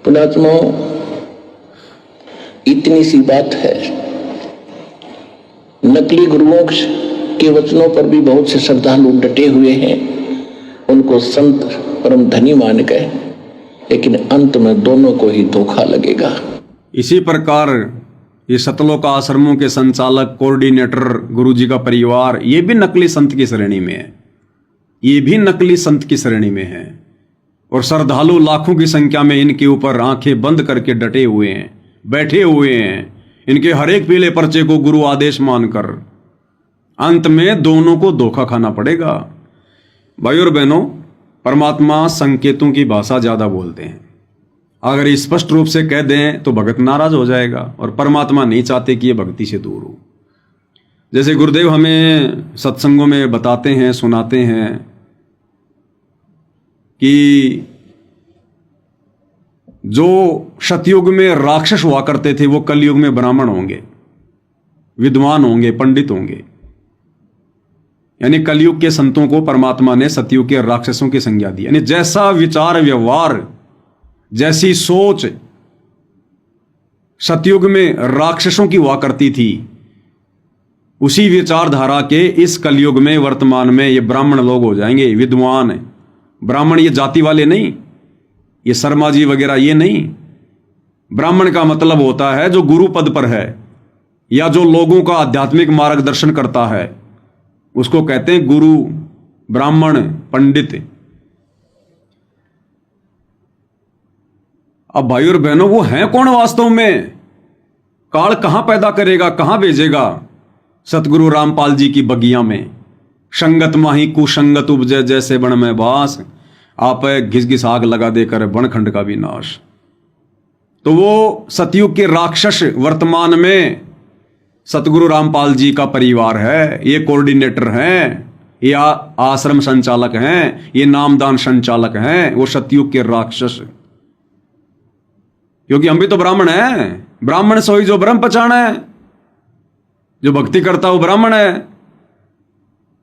पुण्यात्माओं, इतनी सी बात है। नकली गुरुओं के वचनों पर भी बहुत से श्रद्धालु डटे हुए हैं, उनको संत परम धनी मान गए, लेकिन अंत में दोनों को ही धोखा लगेगा। इसी प्रकार ये सतलोक आश्रमों के संचालक, कोऑर्डिनेटर, गुरुजी का परिवार, ये भी नकली संत की श्रेणी में है। ये भी नकली संत की श्रेणी में है और श्रद्धालु लाखों की संख्या में इनके ऊपर आंखें बंद करके डटे हुए हैं, बैठे हुए हैं, इनके हर एक पीले पर्चे को गुरु आदेश मानकर। अंत में दोनों को धोखा खाना पड़ेगा। भाई और बहनों, परमात्मा संकेतों की भाषा ज्यादा बोलते हैं। अगर स्पष्ट रूप से कह दें तो भगत नाराज हो जाएगा और परमात्मा नहीं चाहते कि ये भक्ति से दूर हो। जैसे गुरुदेव हमें सत्संगों में बताते हैं, सुनाते हैं कि जो सतयुग में राक्षस हुआ करते थे वो कलयुग में ब्राह्मण होंगे, विद्वान होंगे, पंडित होंगे। यानी कलयुग के संतों को परमात्मा ने सतयुग के राक्षसों की संज्ञा दी। यानी जैसा विचार व्यवहार, जैसी सोच सतयुग में राक्षसों की हुआ करती थी, उसी विचारधारा के इस कलयुग में वर्तमान में ये ब्राह्मण लोग हो जाएंगे, विद्वान। ब्राह्मण ये जाति वाले नहीं, ये शर्मा जी वगैरह ये नहीं। ब्राह्मण का मतलब होता है जो गुरु पद पर है या जो लोगों का आध्यात्मिक मार्गदर्शन करता है, उसको कहते हैं गुरु, ब्राह्मण, पंडित। अब भाई और बहनों, वो हैं कौन वास्तव में? काल कहां पैदा करेगा, कहां भेजेगा? सतगुरु रामपाल जी की बगिया में संगत माही कुसंगत उपजे, जैसे बण में बास, आप घिस घिस आग लगा देकर बनखंड का भी नाश। तो वो सतयुग के राक्षस वर्तमान में सतगुरु रामपाल जी का परिवार है। ये कोऑर्डिनेटर हैं, ये आश्रम संचालक हैं, ये नामदान संचालक हैं, वो सतयुग के राक्षस। क्योंकि हम भी तो ब्राह्मण हैं। ब्राह्मण सोई जो ब्रह्म पहचाना है, जो भक्ति करता है वो ब्राह्मण है,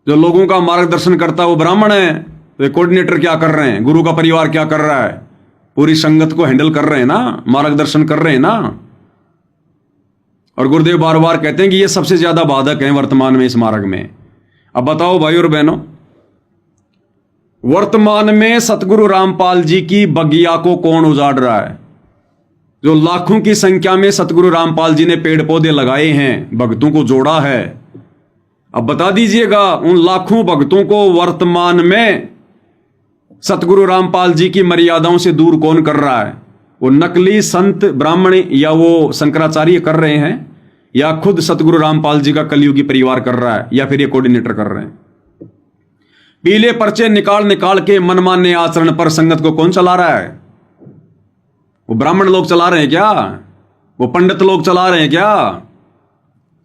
जो लोगों का मार्गदर्शन करता है वो ब्राह्मण है। तो ये कोऑर्डिनेटर क्या कर रहे हैं, गुरु का परिवार क्या कर रहा है? पूरी संगत को हैंडल कर रहे हैं ना, मार्गदर्शन कर रहे हैं ना। और गुरुदेव बार बार कहते हैं कि ये सबसे ज्यादा बाधक हैं वर्तमान में इस मार्ग में। अब बताओ भाई और बहनों, वर्तमान में सतगुरु रामपाल जी की बगिया को कौन उजाड़ रहा है? जो लाखों की संख्या में सतगुरु रामपाल जी ने पेड़ पौधे लगाए हैं, भक्तों को जोड़ा है। अब बता दीजिएगा, उन लाखों भक्तों को वर्तमान में सतगुरु रामपाल जी की मर्यादाओं से दूर कौन कर रहा है? वो नकली संत ब्राह्मण या वो शंकराचार्य कर रहे हैं, या खुद सतगुरु रामपाल जी का कलयुगी परिवार कर रहा है, या फिर ये कोऑर्डिनेटर कर रहे हैं? पीले पर्चे निकाल निकाल के मनमान्य आचरण पर संगत को कौन चला रहा है? वो ब्राह्मण लोग चला रहे हैं क्या? वो पंडित लोग चला रहे हैं क्या?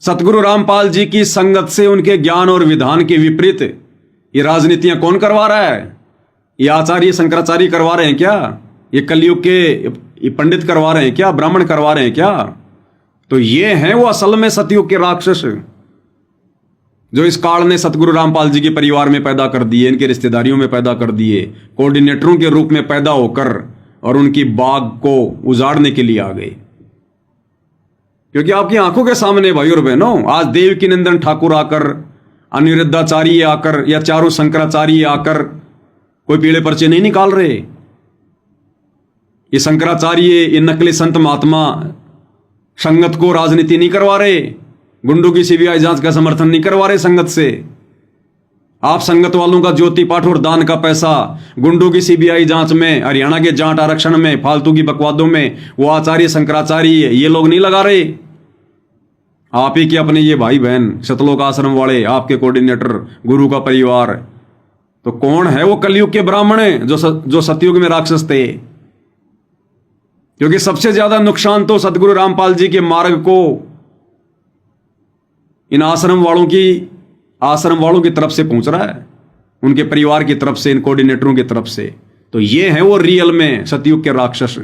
सतगुरु रामपाल जी की संगत से उनके ज्ञान और विधान के विपरीत ये राजनीतियां कौन करवा रहा है? ये आचार्य शंकराचार्य करवा रहे हैं क्या? ये कलयुग के ये पंडित करवा रहे हैं क्या? ब्राह्मण करवा रहे हैं क्या? तो ये हैं वो असल में सतयुग के राक्षस, जो इस काल ने सतगुरु रामपाल जी के परिवार में पैदा कर दिए, इनके रिश्तेदारियों में पैदा कर दिए, कोऑर्डिनेटरों के रूप में पैदा होकर और उनकी बाग को उजाड़ने के लिए आ गए। क्योंकि आपकी आंखों के सामने भाई और बहनों, आज देवकी नंदन ठाकुर आकर, अनिरुद्धाचार्य आकर, या चारों शंकराचार्य आकर कोई पीले पर्चे नहीं निकाल रहे। ये शंकराचार्य, ये नकली संत महात्मा संगत को राजनीति नहीं करवा रहे, गुंडों की सीबीआई जांच का समर्थन नहीं करवा रहे संगत से। आप संगत वालों का ज्योति पाठ और दान का पैसा गुंडों की सीबीआई जांच में, हरियाणा के जाट आरक्षण में, फालतू की बकवादों में वो आचार्य शंकराचार्य ये लोग नहीं लगा रहे। आप ही के अपने ये भाई बहन सतलोक आश्रम वाले, आपके कोऑर्डिनेटर, गुरु का परिवार। तो कौन है वो कलयुग के ब्राह्मण जो सतयुग में राक्षस थे? क्योंकि सबसे ज्यादा नुकसान तो सतगुरु रामपाल जी के मार्ग को इन आश्रम वालों की तरफ से पहुंच रहा है, उनके परिवार की तरफ से, इन कोऑर्डिनेटरों की तरफ से। तो ये हैं वो रियल में सतयुग के राक्षस।